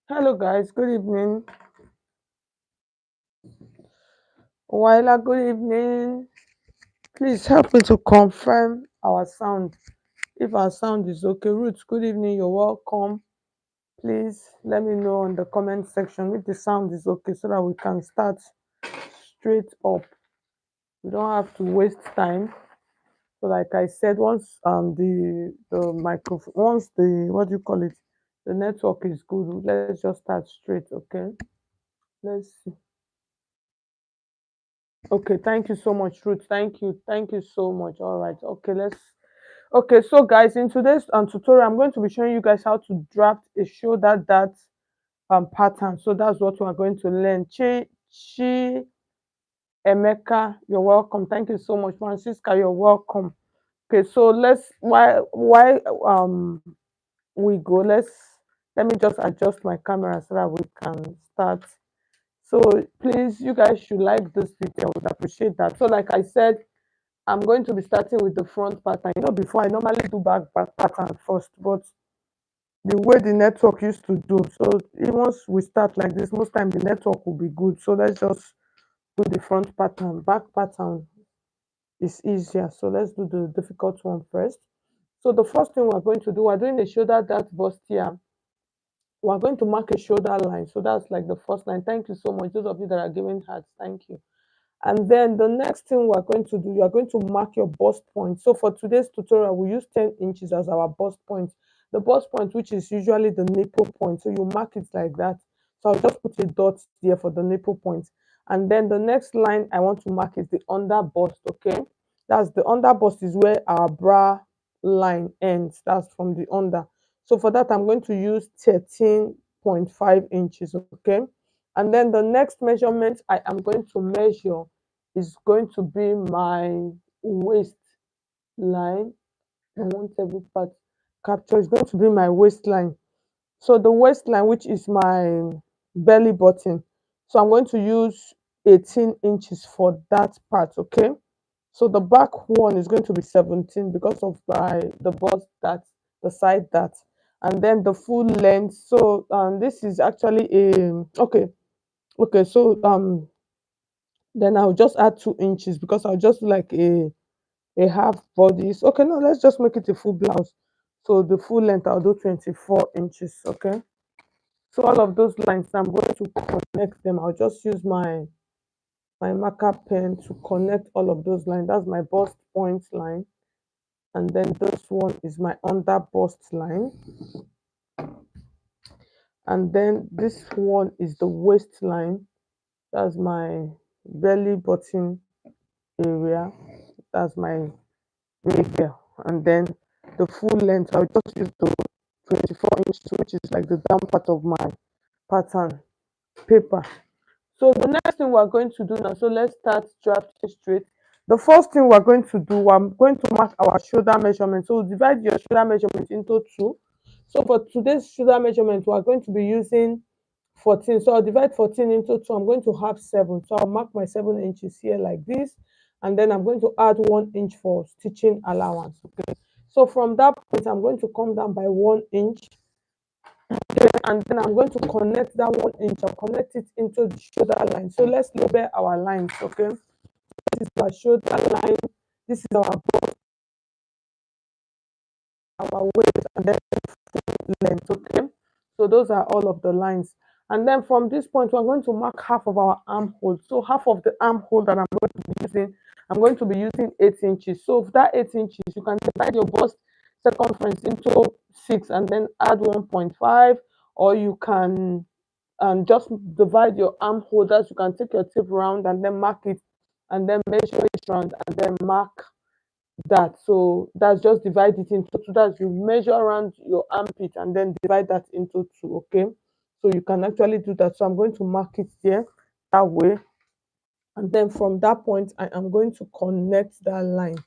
Hello guys, good evening. Waila, good evening. Please help me to confirm our sound. If our sound is okay. Ruth, good evening, you're welcome. Please let me know in the comment section if the sound is okay so that we can start straight up. We don't have to waste time. So like I said, once the microphone, once the, what do you call it, the network is good, let's just start straight, okay? Let's see. Okay, thank you so much, Ruth. Thank you so much. All right, okay, let's. Okay, so guys, in today's tutorial, I'm going to be showing you guys how to draft a shoulder dart pattern. So that's what we are going to learn. Chi Emeka, you're welcome. Thank you so much, Francisca. You're welcome. Okay, so let's why we go. Let me just adjust my camera so that we can start. So please, you guys should like this video. I would appreciate that. So like I said, I'm going to be starting with the front pattern. You know, before I normally do back pattern first, but the way the network used to do, so once we start like this, most time the network will be good. So let's just do the front pattern. Back pattern is easier. So let's do the difficult one first. So the first thing we're going to do, we're doing a shoulder dart bust here. We're going to mark a shoulder line. So that's like the first line. Thank you so much. Those of you that are giving hearts, thank you. And then the next thing we're going to do, you are going to mark your bust point. So for today's tutorial, we use 10 inches as our bust point. The bust point, which is usually the nipple point. So you mark it like that. So I'll just put a dot there for the nipple point. And then the next line I want to mark is the under bust, okay? That's the under bust is where our bra line ends. That's from the under. So for that, I'm going to use 13.5 inches, okay? And then the next measurement I am going to measure is going to be my waist line. I want every part captured. It's going to be my waistline. So the waistline, which is my belly button. So I'm going to use 18 inches for that part, okay? So the back one is going to be 17 because of the bust that the side that, and then the full length. So this is actually a okay. So then I'll just add 2 inches because I'll just like a half bodies. Okay, no, let's just make it a full blouse. So the full length I'll do 24 inches. Okay. So all of those lines I'm going to connect them. I'll just use my marker pen to connect all of those lines. That's my bust point line. And then this one is my under bust line. And then this one is the waistline. That's my belly button area. That's my label. And then the full length, I'll just use the 24 inch, which is like the down part of my pattern paper. So the next thing we're going to do now, so let's start drafting straight. The first thing we're going to do, I'm going to mark our shoulder measurement. So divide your shoulder measurement into two. So for today's shoulder measurement, we're going to be using 14. So I'll divide 14 into two. I'm going to have 7. So I'll mark my 7 inches here like this. And then I'm going to add 1 inch for stitching allowance. Okay. So from that point, I'm going to come down by 1 inch. Okay, and then I'm going to connect that 1 inch. I'll connect it into the shoulder line. So let's label our lines. Okay. This is our shoulder line. This is our waist, and then length. Okay, so those are all of the lines, and then from this point we're going to mark half of our armhole. So half of the armhole that I'm going to be using, I'm going to be using 8 inches. So that 8 inches, you can divide your bust circumference into 6 and then add 1.5, or you can just divide your armholders. You can take your tape round and then mark it, and then measure it round and then mark that. So that's just divide it into two. That's you measure around your armpit and then divide that into two. Okay. So you can actually do that. So I'm going to mark it here that way. And then from that point, I am going to connect that line.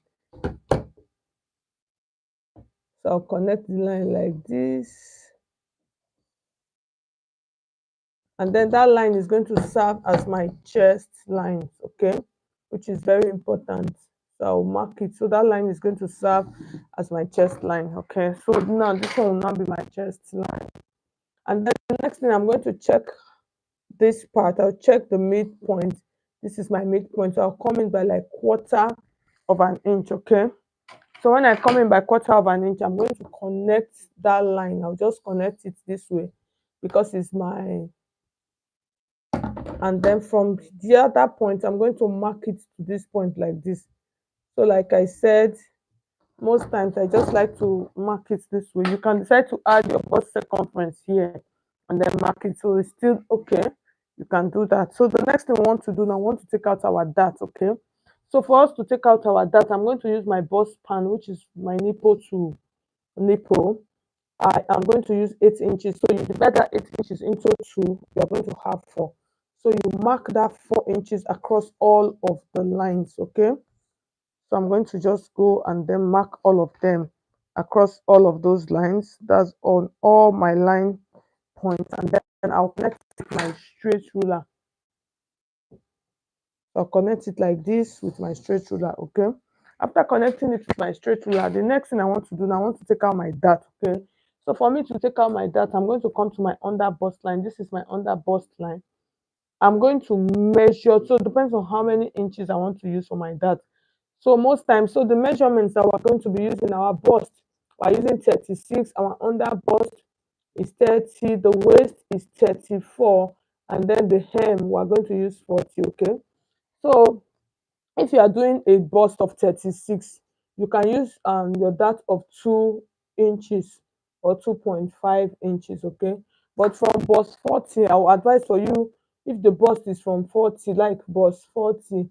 So I'll connect the line like this. And then that line is going to serve as my chest line, okay, which is very important. So I'll mark it. So that line is going to serve as my chest line, okay. So now this one will now be my chest line. And then the next thing, I'm going to check this part. I'll check the midpoint. This is my midpoint. So I'll come in by like quarter of an inch, okay. So when I come in by quarter of an inch, I'm going to connect that line. I'll just connect it this way because it's my, and then from the other point, I'm going to mark it to this point like this. So like I said, most times I just like to mark it this way. You can decide to add your bust circumference here and then mark it so it's still okay. You can do that. So the next thing we want to do now, I want to take out our dart, okay. So for us to take out our dart, I'm going to use my bust span, which is my nipple to nipple. I am going to use 8 inches. So you divide that 8 inches into 2, you are going to have 4. So you mark that 4 inches across all of the lines, okay? So I'm going to just go and then mark all of them across all of those lines. That's on all my line points. And then I'll connect my straight ruler. I'll connect it like this with my straight ruler, okay? After connecting it with my straight ruler, the next thing I want to do now, I want to take out my dart, okay? So for me to take out my dart, I'm going to come to my under bust line. This is my under bust line. I'm going to measure, so it depends on how many inches I want to use for my dart. So most times, so the measurements that we're going to be using our bust, we're using 36, our under bust is 30, the waist is 34, and then the hem, we're going to use 40, okay? So if you are doing a bust of 36, you can use your dart of 2 inches or 2.5 inches, okay. But from bust 40, I will advise for you, if the bust is from 40, like bust 40,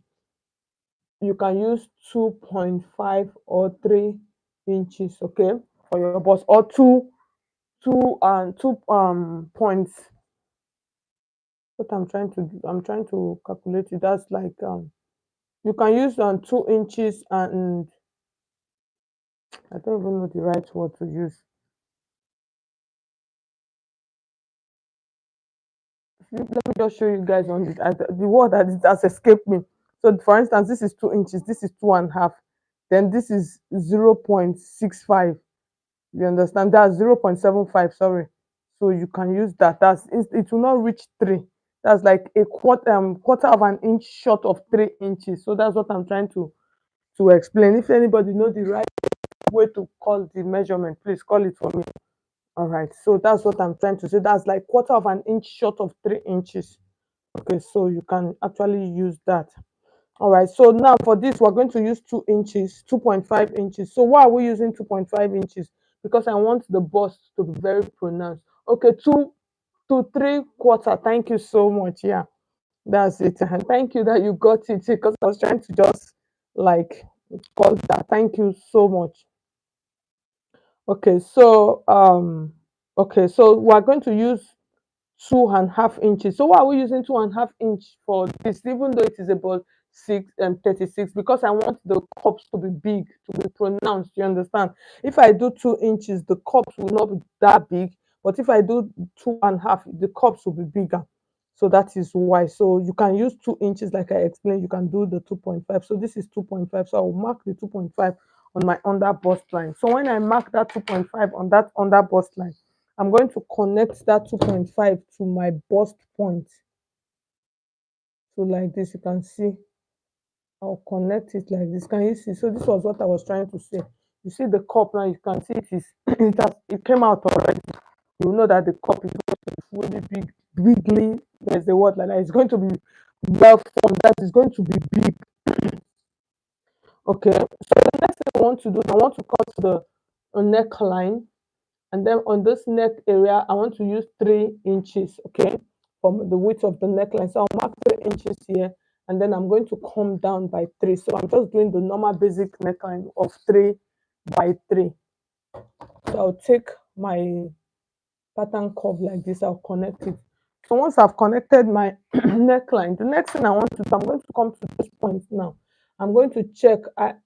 you can use 2.5 or 3 inches, okay, for your bust, or two and 2 points. What I'm trying to do, I'm trying to calculate it. That's like you can use 2 inches, and I don't even know the right word to use. Let me just show you guys on this. The word that it has escaped me. So, for instance, this is 2 inches, this is two and a half, then this is 0.65. You understand? That's 0.75. Sorry. So you can use that. It will not reach 3. That's like a quarter of an inch short of 3 inches. So that's what I'm trying to explain. If anybody know the right way to call the measurement, please call it for me. All right, so that's what I'm trying to say. That's like quarter of an inch short of 3 inches. Okay, so you can actually use that. All right, so now for this, we're going to use 2 inches, 2.5 inches. So why are we using 2.5 inches? Because I want the bust to be very pronounced. Okay, 2 to 3 quarter. Thank you so much. Yeah, that's it. And thank you that you got it, because I was trying to just like call that. Thank you so much. Okay, so we're going to use 2.5 inches. So why are we using 2.5 inch for this, even though it is about 36? Because I want the cups to be big, to be pronounced. You understand? If I do 2 inches, the cups will not be that big. But if I do 2.5, the cups will be bigger. So that is why. So you can use 2 inches, like I explained. You can do the 2.5. So this is 2.5. So I will mark the 2.5 on my under bust line. So when I mark that 2.5 on that under bust line, I'm going to connect that 2.5 to my bust point. So like this, you can see, I'll connect it like this. Can you see? So this was what I was trying to say. You see the cup now, you can see it is it came out already. You know that the cup is really big, bigly. There's the word like that. It's going to be well formed. That is going to be big. Okay. So the next thing I want to do, I want to cut the neckline. And then on this neck area, I want to use 3 inches, okay, from the width of the neckline. So I'll mark 3 inches here, and then I'm going to come down by 3. So I'm just doing the normal basic neckline of 3 by 3. So I'll take my pattern curve like this, I'll connect it. So once I've connected my neckline, the next thing I want to do, I'm going to come to this point now. I'm going to check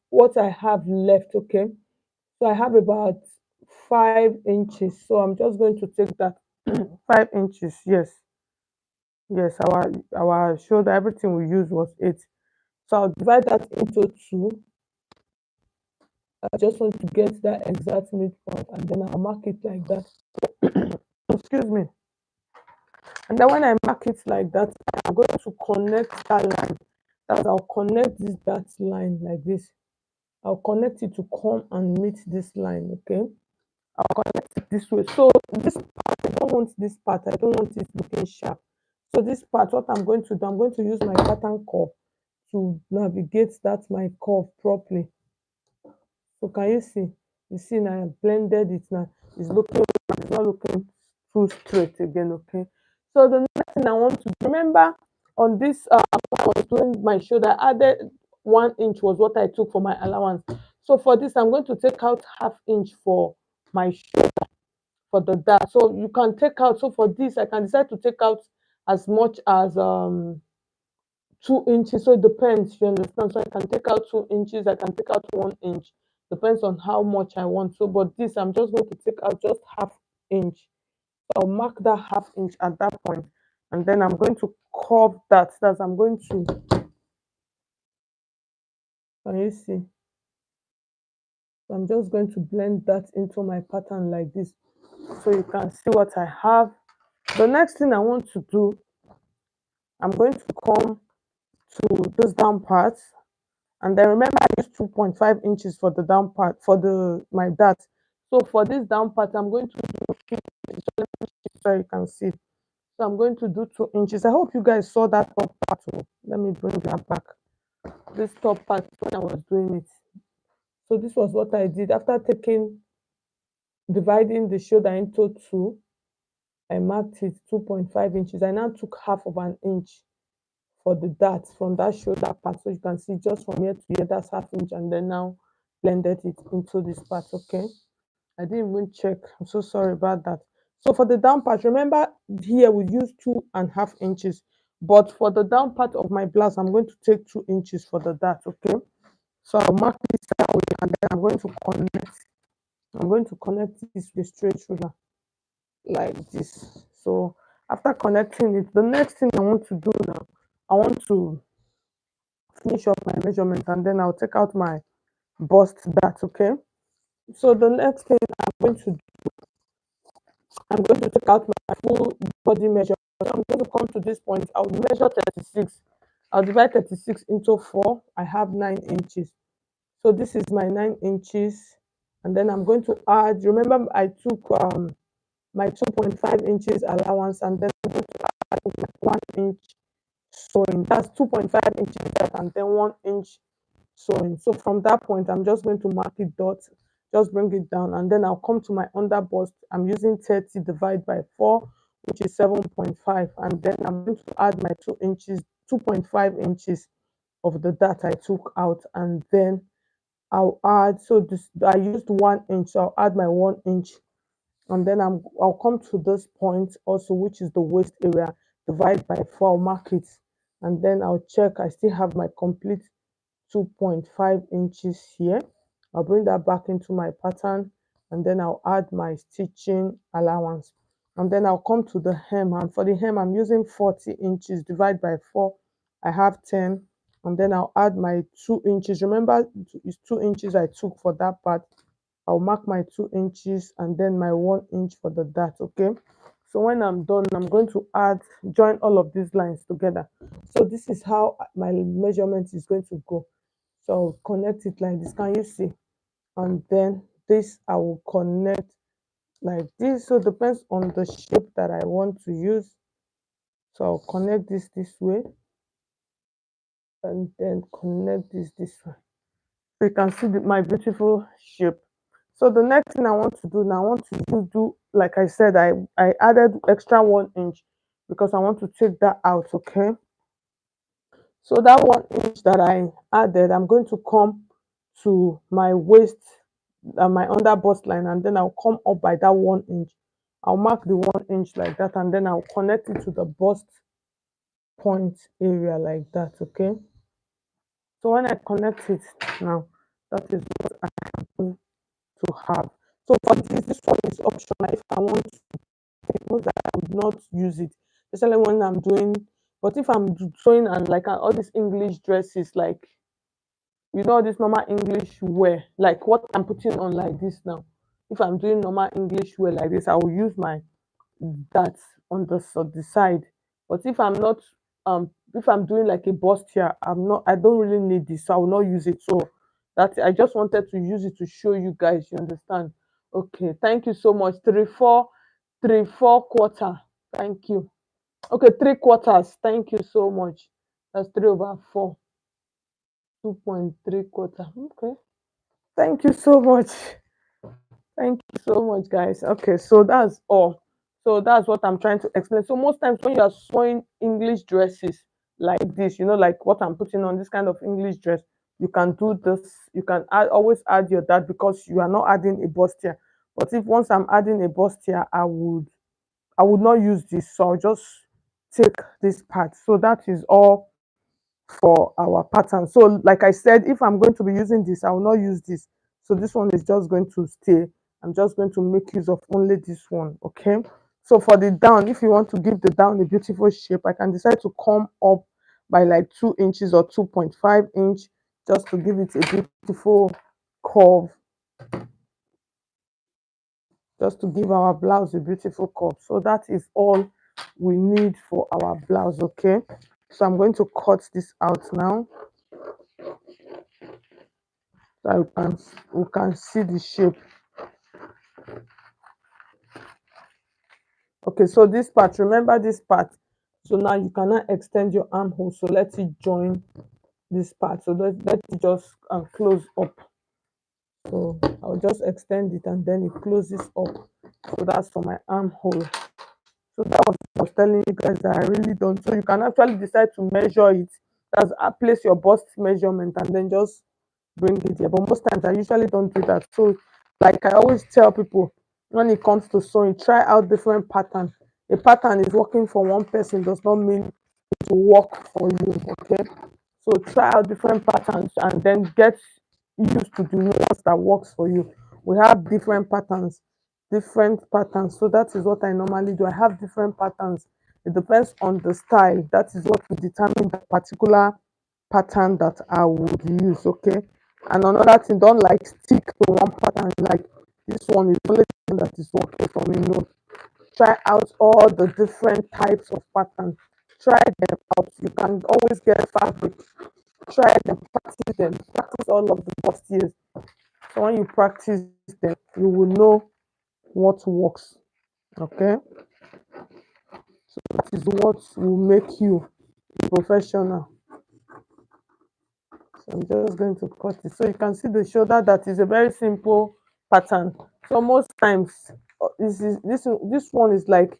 what I have left, okay? So I have about 5 inches. So I'm just going to take that 5 inches. Yes, yes, our shoulder, everything we used was 8. So I'll divide that into 2. I just want to get that exact midpoint, and then I'll mark it like that. Excuse me. And then when I mark it like that, I'm going to connect that line. I'll connect this that line like this. I'll connect it to come and meet this line, okay? I'll connect it this way. So this part, I don't want this part. I don't want it looking sharp. So this part, what I'm going to do, I'm going to use my pattern curve to navigate that my curve properly. So can you see? You see now I blended it now. It's not looking too straight again, okay? So the next thing I want to remember on this when I was doing my shoulder, I added 1 inch was what I took for my allowance. So for this, I'm going to take out ½ inch for my shoulder for the dart. So you can take out, so for this, I can decide to take out as much as 2 inches. So it depends, you understand? So I can take out 2 inches, I can take out 1 inch, depends on how much I want. So but this, I'm just going to take out just ½ inch. So I'll mark that ½ inch at that point, and then I'm going to curve that. That's I'm going to, can you see? So I'm just going to blend that into my pattern like this, so you can see what I have. The next thing I want to do, I'm going to come to this down part, and then remember I used 2.5 inches for the down part for the my dart. So for this down part, I'm going to do 2 inches, so you can see. So I'm going to do 2 inches. I hope you guys saw that top part. Let me bring that back. This top part when I was doing it. So this was what I did after dividing the shoulder into 2. I marked it 2.5 inches. I now took ½ of an inch for the dart from that shoulder part, so you can see just from here to here, that's ½ inch, and then now blended it into this part. Okay, I didn't even check, I'm so sorry about that. So for the down part, remember here we use 2.5 inches, but for the down part of my blouse, I'm going to take 2 inches for the dart. Okay, so I'll mark this that way, and then I'm going to connect this with a straight ruler like this. So after connecting it, the next thing I want to do now, I want to finish up my measurement, and then I'll take out my bust dart. Okay, so the next thing I'm going to take out my full body measure. So I'm going to come to this point, I'll measure 36. I'll divide 36 into 4. I have 9 inches, so this is my 9 inches. And then I'm going to add, remember I took my 2.5 inches allowance, and then I'm going to add 1 inch sewing. That's 2.5 inches that, and then 1 inch sewing. So from that point, I'm just going to mark it dot, just bring it down, and then I'll come to my under bust. I'm using 30 divided by 4, which is 7.5, and then I'm going to add my 2 inches, 2.5 inches of the dart I took out, and then I'll add, so this I used 1 inch, so I'll add my 1 inch, and then I'll come to this point also, which is the waist area, divide by 4, I'll mark it, and then I'll check I still have my complete 2.5 inches here. I'll bring that back into my pattern, and then I'll add my stitching allowance, and then I'll come to the hem, and for the hem I'm using 40 inches, divide by 4, I have 10, and then I'll add my 2 inches. Remember it's 2 inches I took for that part. I'll mark my 2 inches, and then my 1 inch for the dart. Okay, so when I'm done, I'm going to join all of these lines together. So this is how my measurement is going to go. So I'll connect it like this, can you see? And then this I will connect like this. So it depends on the shape that I want to use. So I'll connect this way, and then connect this way, so you can see my beautiful shape. So the next thing I want to do now, I want to do like I said, I added extra 1 inch because I want to take that out. Okay, So that 1 inch that I added, I'm going to come to my waist and my under bust line, and then I'll come up by that 1 inch. I'll mark the 1 inch like that, and then I'll connect it to the bust point area like that. Okay. So when I connect it now, that is what I'm going to have. So for this one is optional. If I want to take notes, I would not use it, especially when I'm doing. But if I'm sewing and like all these English dresses, like all this normal English wear, like what I'm putting on like this now. If I'm doing normal English wear like this, I will use my that on the side. But if I'm doing like a bust here, I don't really need this, so I will not use it. So that I just wanted to use it to show you guys, you understand. Okay, thank you so much. 3/4 thank you. Okay, 3/4, thank you so much. That's 3/4, 2.75. Okay, thank you so much. Thank you so much, guys. Okay, so that's all. So that's what I'm trying to explain. So most times when you are sewing English dresses like this, like what I'm putting on, this kind of English dress, you can do this. You can always add your that, because you are not adding a bustier. But if once I'm adding a bustier, I would not use this. So I'll just take this part. So that is all for our pattern. So like I said, if I'm going to be using this, I will not use this. So this one is just going to stay. I'm just going to make use of only this one. Okay. So for the down, if you want to give the down a beautiful shape, I can decide to come up by like 2 inches or 2.5 inch, just to give it a beautiful curve, just to give our blouse a beautiful curve. So that is all we need for our blouse. Okay. So I'm going to cut this out now, so we can see the shape. Okay, so this part, remember this part. So now you cannot extend your armhole. So let it join this part. So let it just close up. So I'll just extend it and then it closes up. So that's for my armhole. So that was what I was telling you guys, that I really don't. So you can actually decide to measure it. That's place your bust measurement and then just bring it here. But most times I usually don't do that. So like I always tell people, when it comes to sewing, try out different patterns. A pattern is working for one person does not mean it will work for you. Okay. So try out different patterns and then get used to the ones that works for you. We have different patterns, different patterns. So that is what I normally do. I have different patterns. It depends on the style. That is what will determine the particular pattern that I would use. Okay. And another thing, don't like stick to one pattern, like this one is only the one that is working for me. No, try out all the different types of patterns. Try them out. You can always get fabric. Try them, practice all of the first years. So when you practice them, you will know what works. Okay, so that is what will make you professional. So I'm just going to cut it. So you can see the shoulder, that is a very simple pattern. So most times this one is like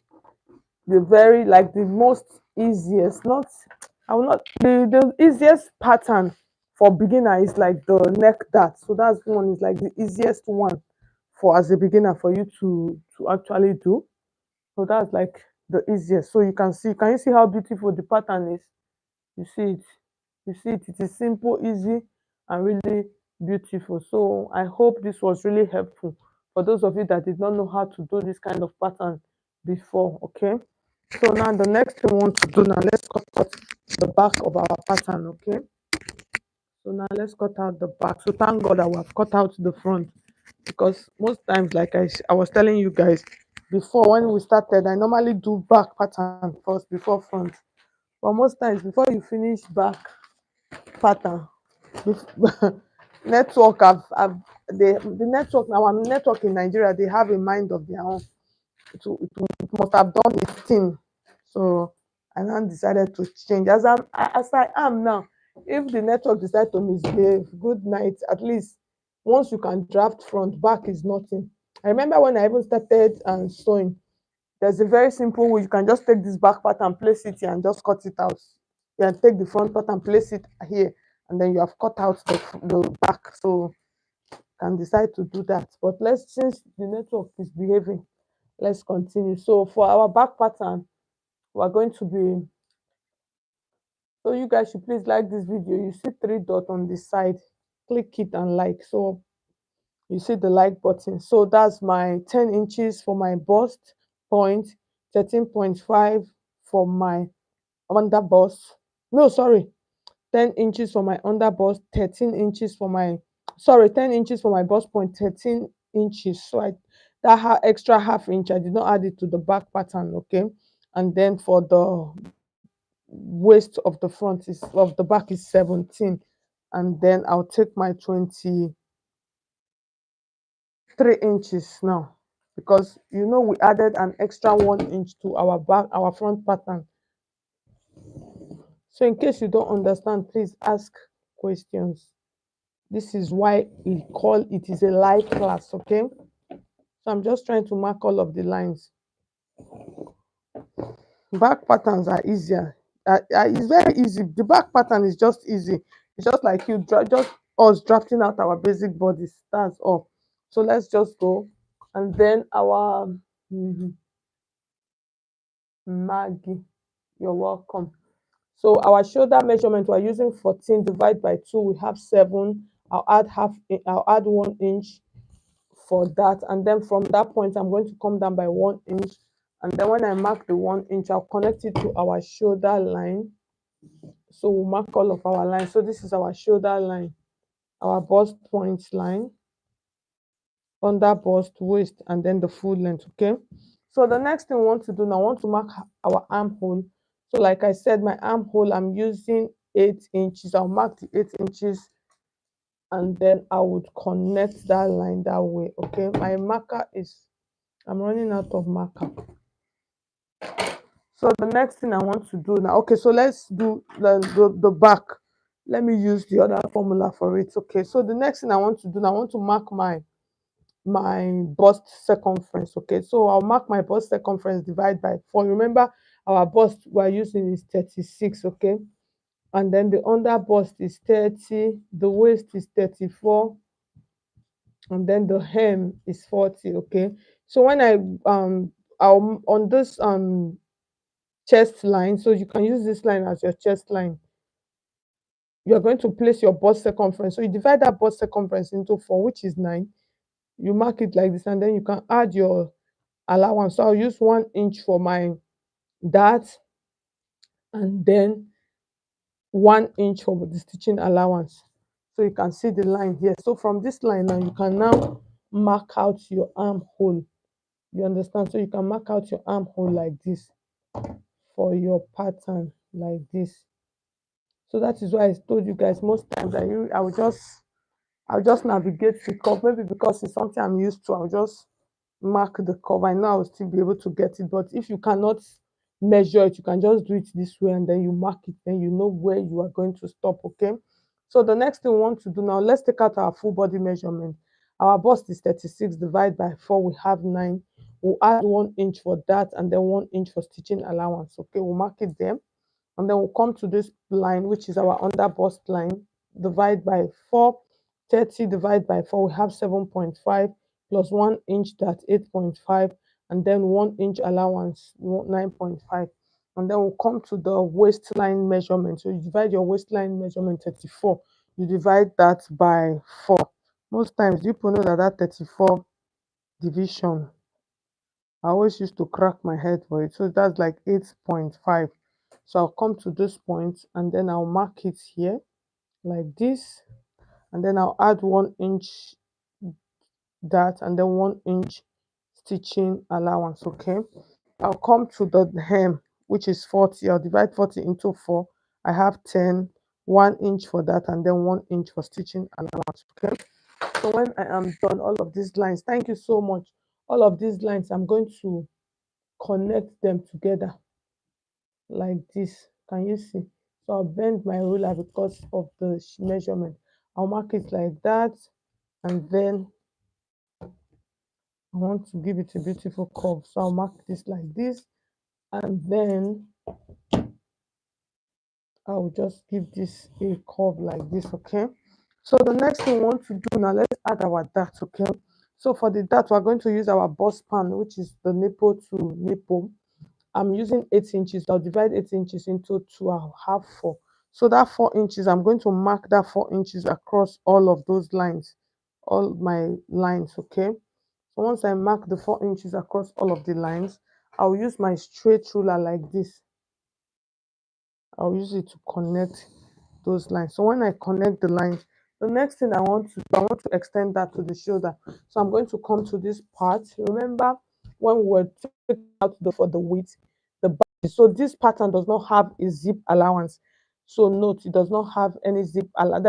the most easiest, not I will not the easiest pattern for beginner is like the neck dart. So that's one is like the easiest one for as a beginner for you to actually do. So that's like the easiest. So can you see how beautiful the pattern is? You see it. You see it. It is simple, easy, and really beautiful. So I hope this was really helpful for those of you that did not know how to do this kind of pattern before. Okay. So now the next thing we want to do now, let's cut out the back of our pattern. Okay. So now let's cut out the back. So thank God that we have cut out the front, because most times, like I was telling you guys before when we started, I normally do back pattern first before front. But most times before you finish back pattern, network have the network, now our network in Nigeria, they have a mind of their own. It must have done its thing. So I now decided to change as I am now. If the network decide to misbehave, good night. At least once you can draft front, back is nothing. I remember when I even started sewing, there's a very simple way. You can just take this back part and place it here and just cut it out. you can take the front part and place it here, and then you have cut out the back. So you can decide to do that. But let's, since the network is behaving, let's continue. So for our back pattern, we're going to be, so you guys should please like this video. You see three dots on the side, click it and like. So you see the like button. So that's my 10 inches for my bust point, 13.5 for my under bust. No, sorry, 10 inches for my under bust, 13 inches for my, sorry, 10 inches for my bust point, 13 inches. So I, that extra half inch, I did not add it to the back pattern, okay? And then for the waist of the front is, of the back is 17. And then I'll take my 23 inches now, because you know we added an extra 1 inch to our back, our front pattern. So in case you don't understand, please ask questions. This is why we call it is a live class, okay? So I'm just trying to mark all of the lines. Back patterns are easier. It's very easy. The back pattern is just easy. It's just like you just us drafting out our basic bodies. That's all. So let's just go. And then our Maggie, you're welcome. So our shoulder measurement, we're using 14 divided by 2. We have 7. I'll add I'll add 1 inch for that, and then from that point I'm going to come down by 1 inch, and then when I mark the 1 inch, I'll connect it to our shoulder line. So we'll mark all of our lines. So this is our shoulder line, our bust point line, under bust, waist, and then the full length. Okay, so the next thing we want to do now, I want to mark our armhole. So like I said, my armhole, I'm using 8 inches. I'll mark the 8 inches, and then I would connect that line that way. Okay, my marker is, I'm running out of marker. So the next thing I want to do now, okay, so let's do the back. Let me use the other formula for it. Okay, so the next thing I want to do now, I want to mark my bust circumference. Okay, so I'll mark my bust circumference divided by 4. Remember, our bust we're using is 36. Okay, and then the under bust is 30, the waist is 34, and then the hem is 40. Okay, so when I'll on this chest line, so you can use this line as your chest line, you're going to place your bust circumference. So you divide that bust circumference into 4, which is 9. You mark it like this, and then you can add your allowance. So I'll use 1 inch for my that, and then 1 inch for the stitching allowance. So you can see the line here. So from this line now, you can now mark out your armhole. You understand? So you can mark out your armhole like this for your pattern, like this. So that is why I told you guys most times I'll just navigate the curve. Maybe because it's something I'm used to, I'll just mark the curve. I know I'll still be able to get it. But if you cannot measure it, you can just do it this way, and then you mark it, then you know where you are going to stop. Okay, so the next thing we want to do now, let's take out our full body measurement. Our bust is 36 divided by 4. We have 9. We'll add 1 inch for that, and then 1 inch for stitching allowance. Okay, we'll mark it there, and then we'll come to this line, which is our under bust line, divide by 4. 30 divided by 4, we have 7.5, plus 1 inch, that's 8.5, and then 1 inch allowance, 9.5. And then we'll come to the waistline measurement. So you divide your waistline measurement 34, you divide that by 4. Most times people know that 34 division, I always used to crack my head for it. So that's like 8.5. So I'll come to this point, and then I'll mark it here like this, and then I'll add 1 inch that, and then 1 inch stitching allowance. Okay, I'll come to the hem, which is 40. I'll divide 40 into 4. I have 10, 1 inch for that, and then 1 inch for stitching allowance. Okay, so when I am done all of these lines, thank you so much, all of these lines, I'm going to connect them together like this. Can you see? So I'll bend my ruler because of the measurement. I'll mark it like that, and then I want to give it a beautiful curve. So I'll mark this like this, and then I will just give this a curve like this, okay? So the next thing we want to do now, let's add our dart, okay? So for the dart, we're going to use our bust pan, which is the nipple to nipple. I'm using 8 inches. I'll divide 8 inches into two. I'll have 4. So that 4 inches, I'm going to mark that 4 inches across all of those lines, all my lines, okay? So once I mark the 4 inches across all of the lines, I'll use my straight ruler like this. I'll use it to connect those lines. So when I connect the lines, the next thing I want to extend that to the shoulder. So I'm going to come to this part. Remember when we were taking out for the width, the back. So this pattern does not have a zip allowance. So note, it does not have any zip allowance.